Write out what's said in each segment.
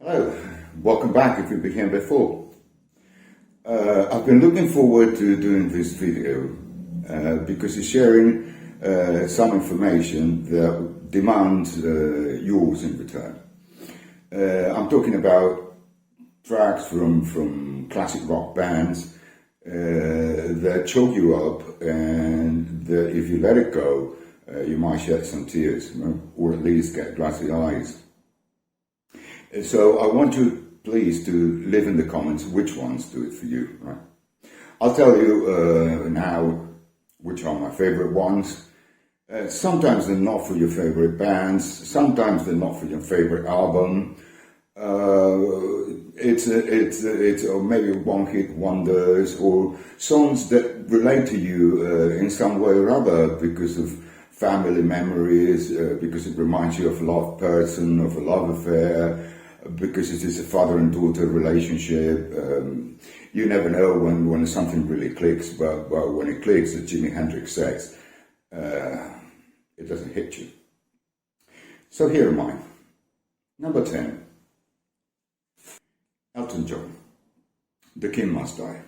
Hello, welcome back if you've been here before. I've been looking forward to doing this video because it's sharing some information that demands yours in return. I'm talking about tracks from classic rock bands that choke you up, and that if you let it go, you might shed some tears, or at least get glassy eyes. So I want you, please, to leave in the comments which ones do it for you, right? I'll tell you now which are my favorite ones. Sometimes they're not for your favorite bands. Sometimes they're not for your favorite album. It's maybe one-hit wonders, or songs that relate to you in some way or other because of family memories, because it reminds you of a loved person, of a love affair, because it is a father and daughter relationship. You never know when something really clicks, but when it clicks, as Jimi Hendrix says, it doesn't hit you. So here are mine. Number 10, Elton John, The King Must Die.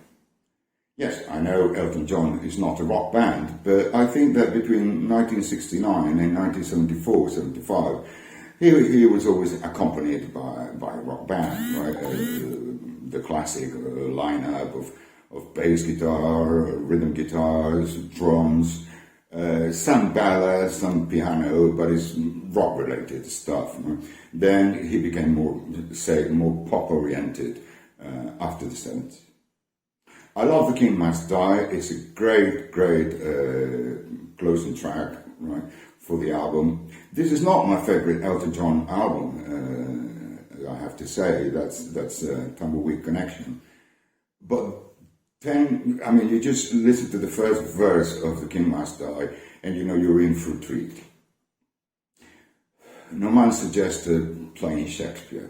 Yes, I know Elton John is not a rock band, but I think that between 1969 and 1974-75, he was always accompanied by a rock band, right? The classic lineup of bass guitar, rhythm guitars, drums, some ballads, some piano, but it's rock-related stuff. Right? Then he became more pop-oriented after the 70s. I love The King Must Die. It's a great closing track, right, for the album. This is not my favorite Elton John album, I have to say. That's Tumbleweed Connection. But you just listen to the first verse of The King Must Die, and you know you're in for a treat. No man suggested playing Shakespeare.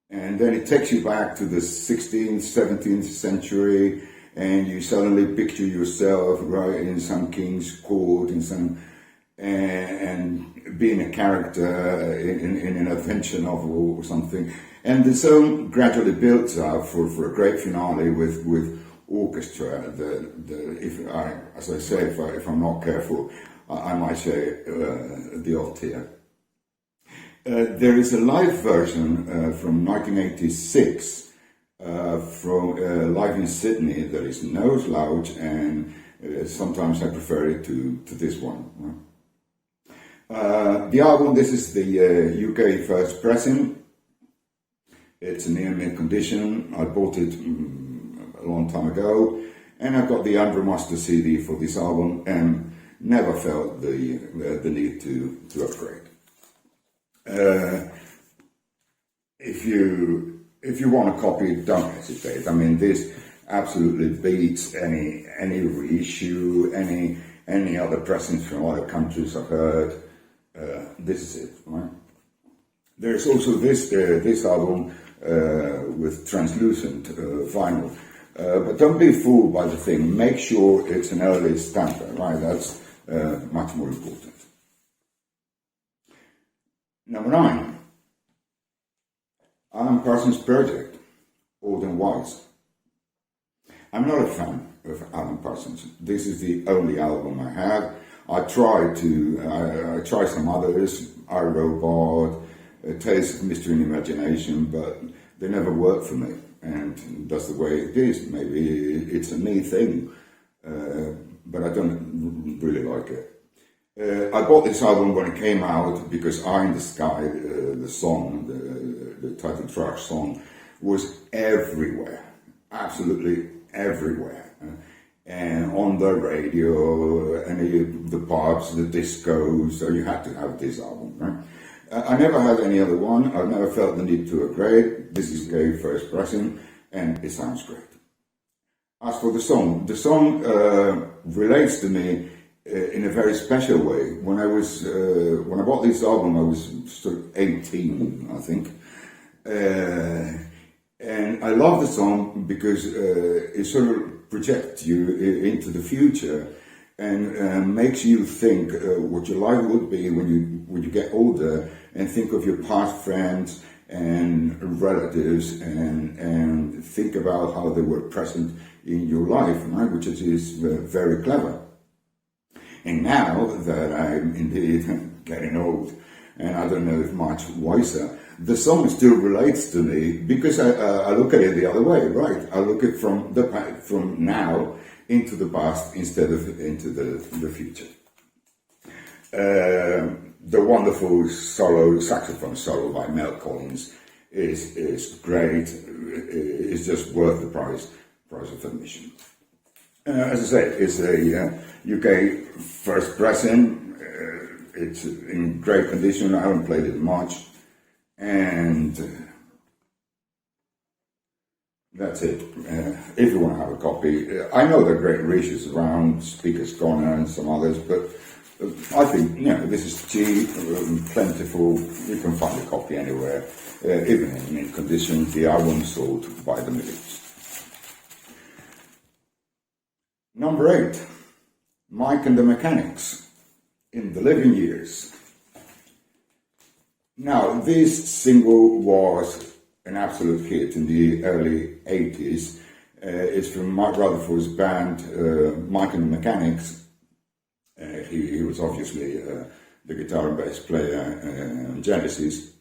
And then it takes you back to the 16th, 17th century, and you suddenly picture yourself right in some king's court, and being a character in an adventure novel or something. And the song gradually builds up for a great finale with orchestra. As I say, if I'm not careful, I might say the odd tear. There is a live version from 1986 from live in Sydney that is no slouch, and sometimes I prefer it to this one. The album, this is the UK first pressing. It's a near mint condition. I bought it a long time ago, and I got the Unremastered CD for this album and never felt the need to upgrade. If you want a copy, don't hesitate. I mean, this absolutely beats any reissue, any other pressings from other countries I've heard. This is it, right? There's also this album with translucent vinyl, but don't be fooled by the thing. Make sure it's an early stamper, right? That's much more important. Number 9, Alan Parsons' project, Old and Wise. I'm not a fan of Alan Parsons. This is the only album I have. I tried some others, iRobot, Tales of Mystery and Imagination, but they never worked for me, and that's the way it is. Maybe it's a me thing, but I don't really like it. I bought this album when it came out because Eye in the Sky, the song, the title track song, was everywhere, absolutely everywhere. And on the radio, the pubs, the discos, so you had to have this album, right? I never had any other one. I've never felt the need to upgrade. This is Gay First Pressing, and it sounds great. As for the song relates to me in a very special way. When I bought this album, I was sort of 18, I think. And I love the song because it sort of projects you into the future and makes you think what your life would be when you get older, and think of your past friends and relatives and think about how they were present in your life, right? Which is very clever. And now that I'm indeed getting old, and I don't know if much wiser, the song still relates to me because I look at it the other way, right? I look at it from now into the past instead of into the future. The wonderful saxophone solo by Mel Collins is great. It's just worth the price of admission. As I said, it's a UK first pressing. It's in great condition. I haven't played it much, and that's it. If you want to have a copy, I know there are great reissues around, Speaker's Corner and some others, but I think, this is cheap, plentiful. You can find a copy anywhere, even in mint condition. The album sold by the millions. Number 8, Mike and the Mechanics, In the Living Years. Now, this single was an absolute hit in the early 80s. It's from Mike Rutherford's band, Mike and the Mechanics. He was obviously the guitar and bass player in Genesis.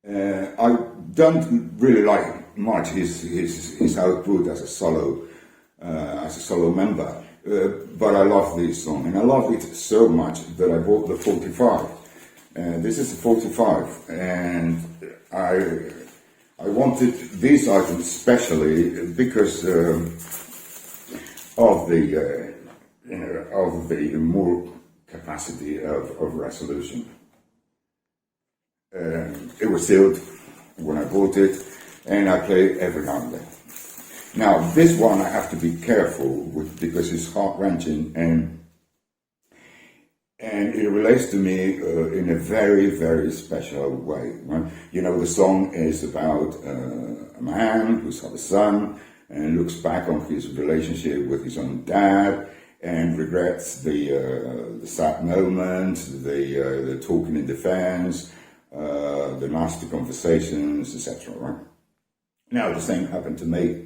I don't really like much his output as a solo member, but I love this song, and I love it so much that I bought the 45. This is the 45, and I wanted this item especially because of the more capacity of resolution. It was sealed when I bought it, and I play it every now and then. Now, this one I have to be careful with because it's heart-wrenching, and it relates to me in a very, very special way. Right? The song is about a man who's had a son and looks back on his relationship with his own dad and regrets the sad moments, the talking in defense, the nasty conversations, etc. Right? Now, the same happened to me.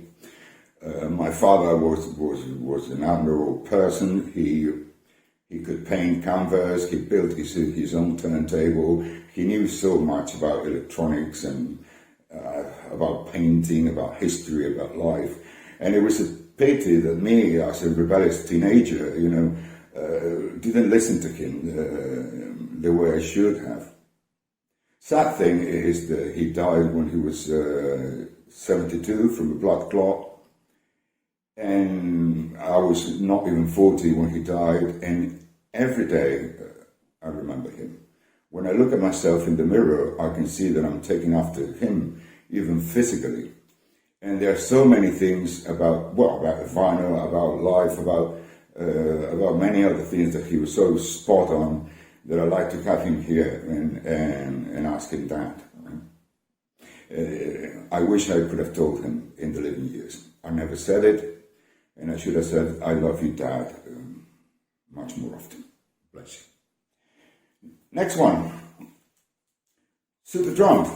My father was an admirable person. He could paint canvas. He built his own turntable. He knew so much about electronics and about painting, about history, about life. And it was a pity that me, as a rebellious teenager, didn't listen to him the way I should have. Sad thing is that he died when he was 72 from a blood clot. And I was not even 40 when he died, and every day I remember him. When I look at myself in the mirror, I can see that I'm taking after him, even physically. And there are so many things about the vinyl, about life, about many other things that he was so spot on that I'd like to have him here and ask him that. I wish I could have told him in the living years. I never said it. And I should have said, I love you, Dad, much more often. Bless you. Next one. Supertramp.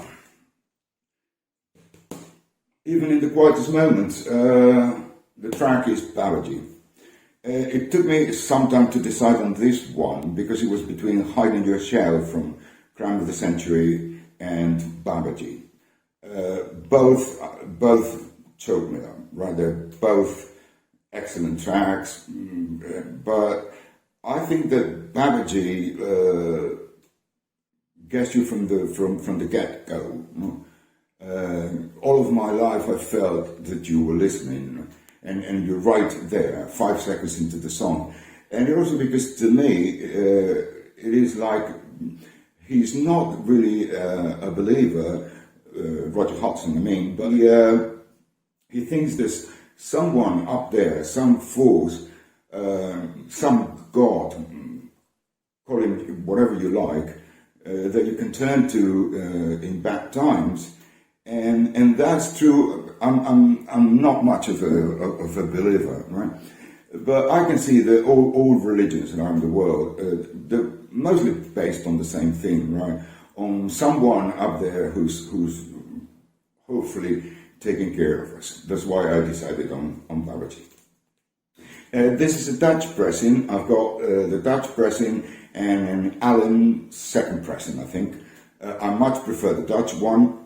Even in the quietest moments, the track is Babaji. It took me some time to decide on this one because it was between Hide in Your Shell from Crime of the Century and Babaji. Both choked me up, right? They're both excellent tracks, but I think that Babaji gets you from the get-go. All of my life I felt that you were listening, and you're right there, 5 seconds into the song. And also because to me, it is like he's not really a believer, Roger Hodgson, but he thinks there's someone up there, some force, some God, call him whatever you like, that you can turn to in bad times, and that's true. I'm not much of a believer, right? But I can see that all religions around the world, they're mostly based on the same thing, right? on someone up there who's hopefully taking care of us. That's why I decided on Babaji. This is a Dutch pressing. I've got the Dutch pressing and an Allen second pressing, I think. I much prefer the Dutch one.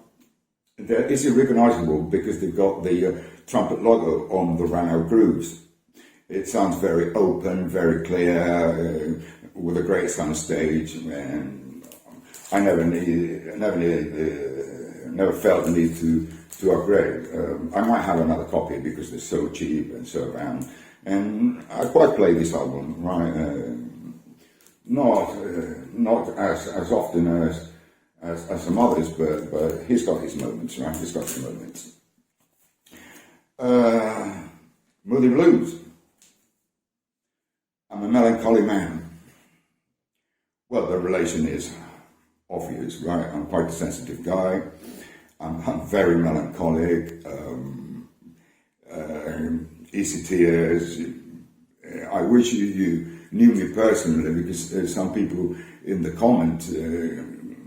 That is recognizable because they've got the trumpet logo on the Rano grooves. It sounds very open, very clear, with a great sound stage, and I never felt the need to upgrade. I might have another copy because they're so cheap and so around, and I quite play this album, right? Not as often as some others, but he's got his moments, right? He's got his moments. Moody Blues. I'm a melancholy man. Well, the relation is obvious, right? I'm quite a sensitive guy. I'm very melancholic, easy tears. I wish you knew me personally, because some people in the comment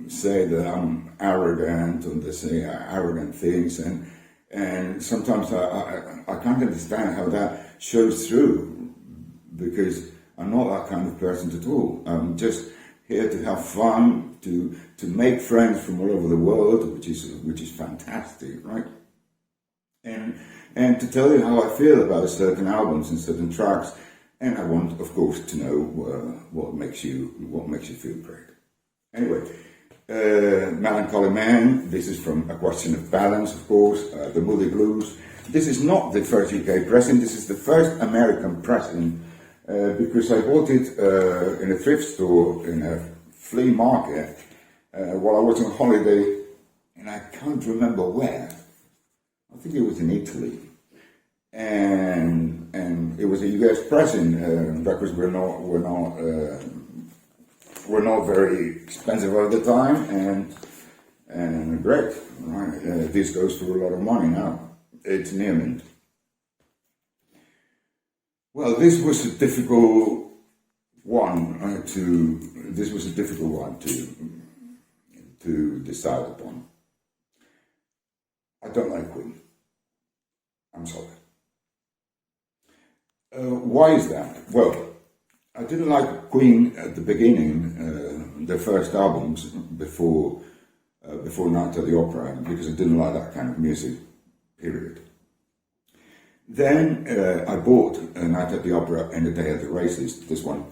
say that I'm arrogant, and they say arrogant things, and sometimes I can't understand how that shows through, because I'm not that kind of person at all. I'm just here to have fun, to make friends from all over the world, which is fantastic, right? And to tell you how I feel about certain albums and certain tracks, and I want, of course, to know what makes you feel great. Anyway, Melancholy Man. This is from A Question of Balance, of course. The Moody Blues. This is not the first UK pressing. This is the first American pressing. Because I bought it in a thrift store, in a flea market, while I was on holiday, and I can't remember where. I think it was in Italy, and it was a US pressing. Records were not very expensive at the time, and great. Right, this goes for a lot of money now. It's near mint. Well, this was a difficult one to decide upon. I don't like Queen. I'm sorry. Why is that? Well, I didn't like Queen at the beginning, their first albums before Night at the Opera, because I didn't like that kind of music. Period. Then I bought A Night at the Opera and A Day at the Races, this one,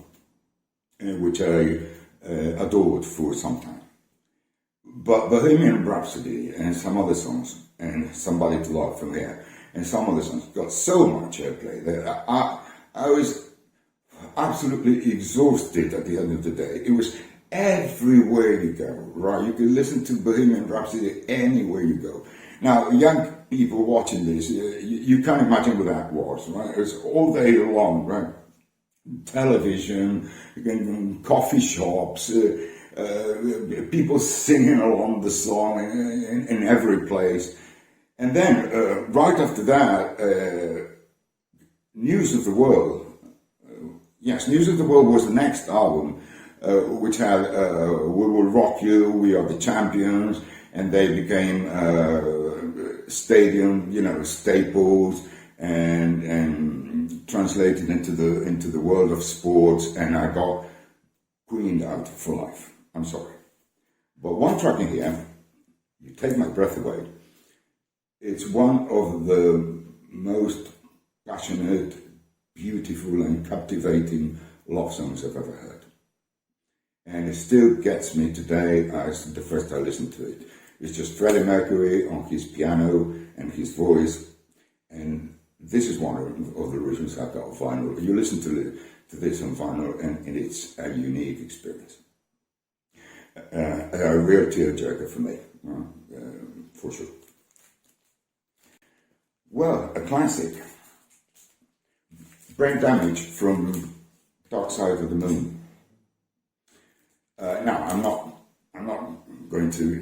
which I adored for some time. But Bohemian Rhapsody and some other songs, and Somebody to Love from Here, and some other songs got so much airplay that I was absolutely exhausted at the end of the day. It was everywhere you go, right? You can listen to Bohemian Rhapsody anywhere you go. Now, young people watching this, you can't imagine what that was, right? It was all day long, right? Television, coffee shops, people singing along the song in every place. And then, right after that, News of the World. Yes, News of the World was the next album, which had We Will Rock You, We Are the Champions, and they became stadium, staples, and translated into the world of sports, and I got queened out for life. I'm sorry. But one track in here, you take my breath away. It's one of the most passionate, beautiful, and captivating love songs I've ever heard. And it still gets me today as the first I listened to it. It's just Freddie Mercury on his piano and his voice. And this is one of the reasons I got vinyl. You listen to this on vinyl, and it's a unique experience. A real tearjerker for me, for sure. Well, a classic. Brain Damage from Dark Side of the Moon. Now, I'm not going to,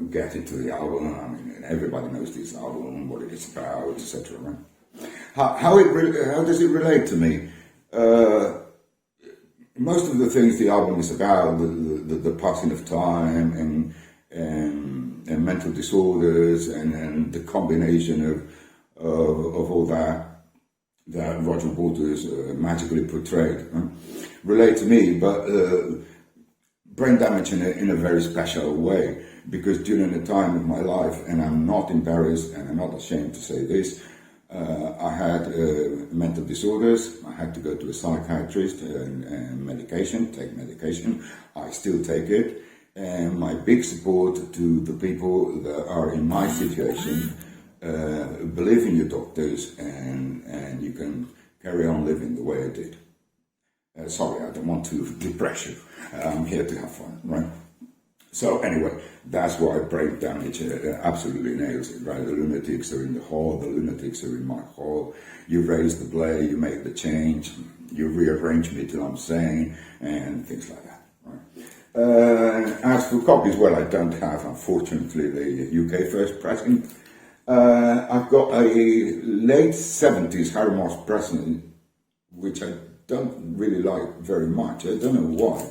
get into the album. I mean, everybody knows this album, what it is about, etc. Right? How does it relate to me? most of the things the album is about, the passing of time and mental disorders and the combination of all that Roger Waters magically portrayed, relate to me, but brain damage in a very special way, because during the time of my life, and I'm not embarrassed and I'm not ashamed to say this, I had mental disorders. I had to go to a psychiatrist and take medication. I still take it. And my big support to the people that are in my situation, believe in your doctors and you can carry on living the way I did. Sorry, I don't want to depress you. I'm here to have fun, right? So anyway, that's why brain damage absolutely nails it, right? The lunatics are in the hall, the lunatics are in my hall. You raise the blade, you make the change, you rearrange me till I'm sane, and things like that, right? As for copies, well, I don't have, unfortunately, the UK first pressing. I've got a late 70s Harum pressing, which I don't really like very much. I don't know why.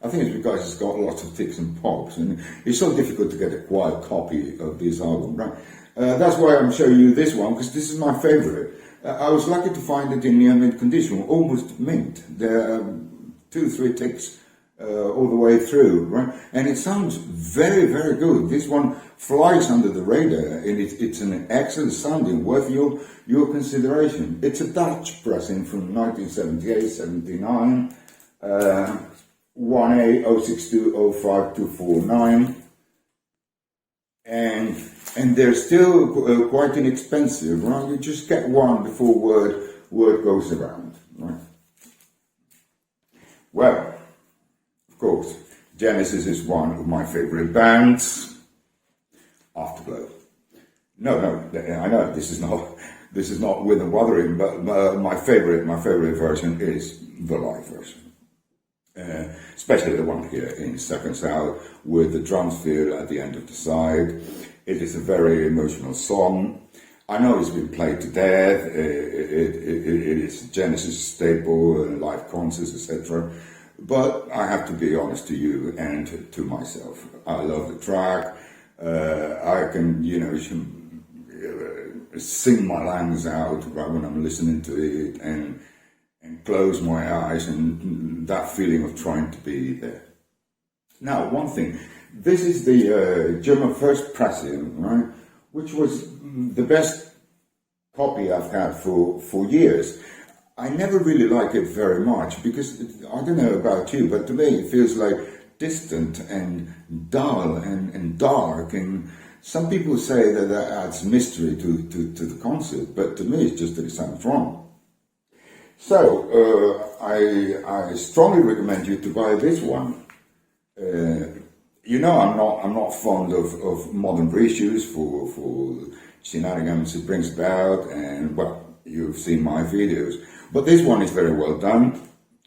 I think it's because it's got lots of ticks and pops, and it's so difficult to get a quiet copy of this album, right? That's why I'm showing you this one, because this is my favorite. I was lucky to find it in near mint condition, almost mint. There are 2-3 ticks all the way through, right? And it sounds very, very good. This one flies under the radar, and it's an excellent sounding, worth your consideration. It's a Dutch pressing from 1978-79. 1A06205249, and they're still quite inexpensive, right? You just get one before word goes around, right? Well, of course, Genesis is one of my favorite bands. Afterglow. No, I know this is not with the Wuthering, but my favorite version is the live version. Especially the one here in Seconds Out with the drums fill at the end of the side. It is a very emotional song. I know it's been played to death. It is Genesis staple, live concerts, etc. But I have to be honest to you and to myself. I love the track. I can, sing my lungs out right when I'm listening to it and close my eyes, and that feeling of trying to be there. Now, one thing, this is the German first pressing, right, which was the best copy I've had for years. I never really like it very much because, I don't know about you, but to me it feels like distant and dull and dark, and some people say that adds mystery to the concert, but to me it's just that it sounds wrong. So, I strongly recommend you to buy this one. I'm not fond of modern reissues for shenanigans it brings about, and well, you've seen my videos. But this one is very well done.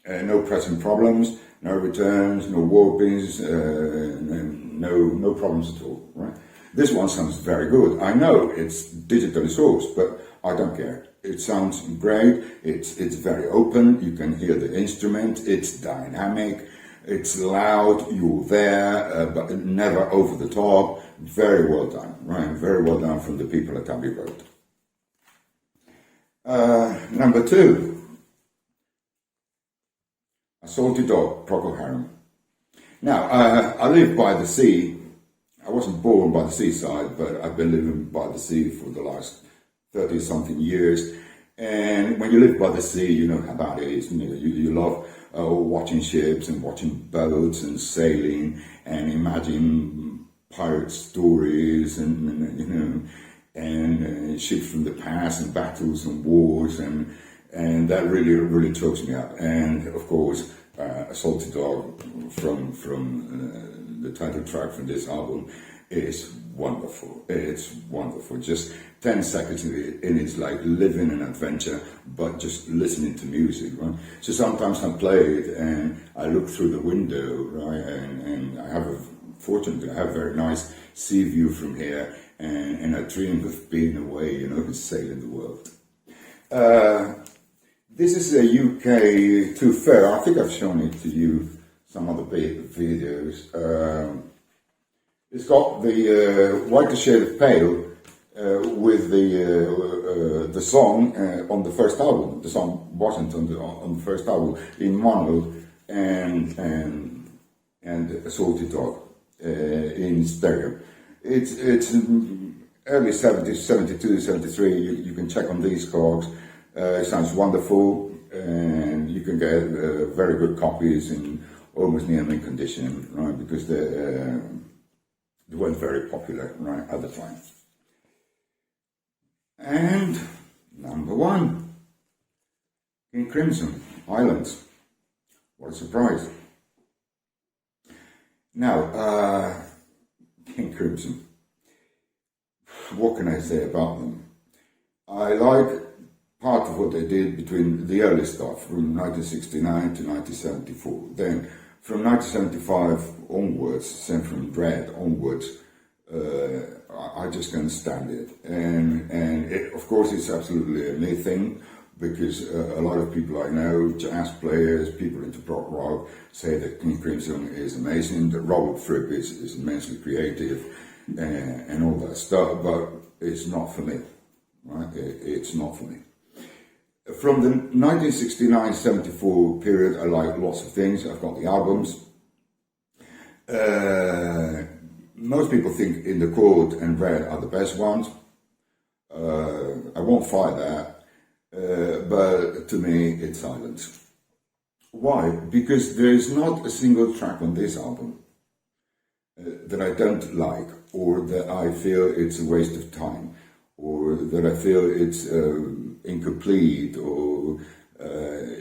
No pressing problems, no returns, no warpings, no problems at all, right? This one sounds very good. I know it's digitally sourced, but I don't care. It sounds great. It's very open. You can hear the instrument. It's dynamic. It's loud. You're there, but never over the top. Very well done, right? Very well done from the people at Abbey Road. Number 2. A Salty Dog, Procol Harum. Now, I live by the sea. I wasn't born by the seaside, but I've been living by the sea for the last 30-something years. And when you live by the sea, you know how that is. You love watching ships and watching boats and sailing and imagining pirate stories and ships from the past and battles and wars, and that really chokes me up. And of course, A Salty Dog from the title track from this album is wonderful. It's wonderful. Just 10 seconds in it's like living an adventure, but just listening to music, right? So sometimes I play it and I look through the window, right? And I have fortunately, I have a very nice sea view from here, and I dream of being away, and sailing the world. This is a UK Too Fair. I think I've shown it to you, some other videos. It's got the Whiter Shade of Pale with the song on the first album. The song wasn't on the first album, in mono and Assaulted Dog in stereo. It's early 70s, 72, 73. You can check on these cogs. It sounds wonderful, and you can get very good copies in almost near mint condition, right? Because they weren't very popular, right, at the time. And number one, King Crimson, Islands. What a surprise. Now, King Crimson. What can I say about them? I like part of what they did between the early stuff, from 1969 to 1974. Then, from 1975 onwards, same from Dread onwards, I just can't stand it. And it, of course, it's absolutely a me thing, because a lot of people I know, jazz players, people into prog rock, say that King Crimson is amazing, that Robert Fripp is immensely creative, and all that stuff, but it's not for me, right? It's not for me. From the 1969-74 period, I like lots of things. I've got the albums. Most people think In the Court and Red are the best ones. I won't fight that, but to me, it's Silence. Why? Because there is not a single track on this album that I don't like, or that I feel it's a waste of time, or that I feel it's incomplete, or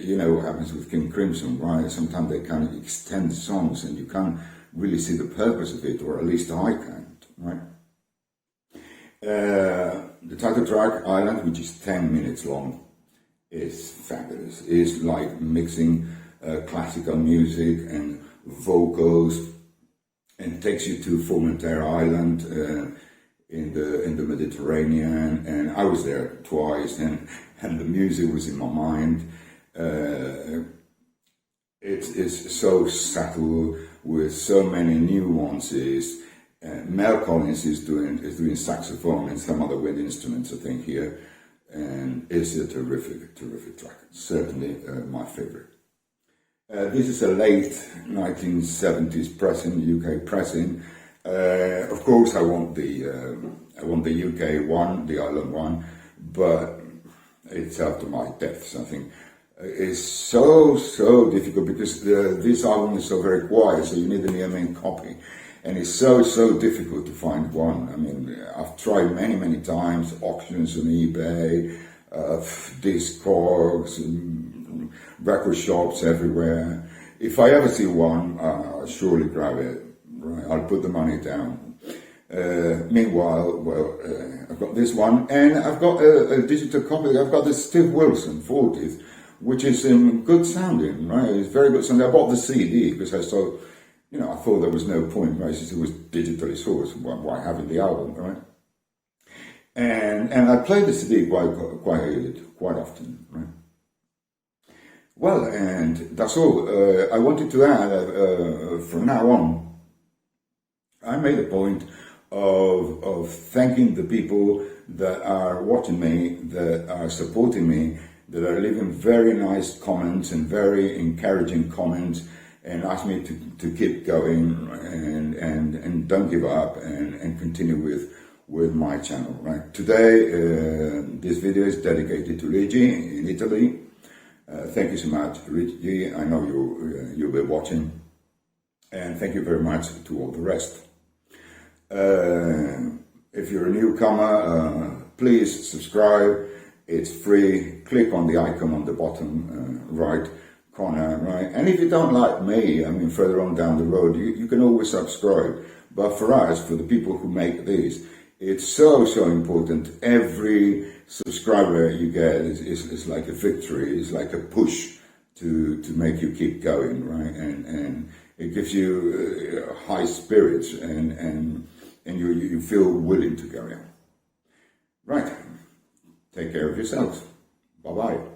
you know what happens with King Crimson, right? Sometimes they kind of extend songs and you can't really see the purpose of it, or at least I can't, right? The title track, Island, which is 10 minutes long, is fabulous. It's like mixing classical music and vocals, and takes you to Formentera Island in the Mediterranean, and I was there twice, and the music was in my mind. It's so subtle with so many nuances. Mel Collins is doing saxophone and some other wind instruments, I think, here, and it's a terrific track. Certainly my favorite. This is a late 1970s pressing, UK pressing. Of course, I want the UK one, the Ireland one, but it's after my death. I think it's so difficult, because this album is so very quiet, so you need an EMN copy, and it's so difficult to find one. I mean, I've tried many times, auctions on eBay, Discogs, record shops everywhere. If I ever see one, I'll surely grab it. Right, I'll put the money down. Meanwhile, well, I've got this one, and I've got a digital copy. I've got the Steve Wilson 40th, which is good sounding, right? It's very good sounding. I bought the CD because I saw, you know, I thought there was no point, right? Since it was digitally sourced, why having the album, right? And I play the CD quite often, right? Well, and that's all. I wanted to add, from now on, I made a point of thanking the people that are watching me, that are supporting me, that are leaving very nice comments and very encouraging comments, and ask me to keep going and don't give up, and continue with my channel, right? Today, this video is dedicated to Luigi in Italy. Thank you so much, Luigi. I know you'll be watching, and thank you very much to all the rest. If you're a newcomer, please subscribe. It's free. Click on the icon on the bottom right corner, right? And if you don't like me, I mean, further on down the road, you can always subscribe. But for us, for the people who make these, it's so important. Every subscriber you get is like a victory. It's like a push to make you keep going, right? And it gives you high spirits, and you feel willing to carry on. Right. Take care of yourselves. Bye-bye.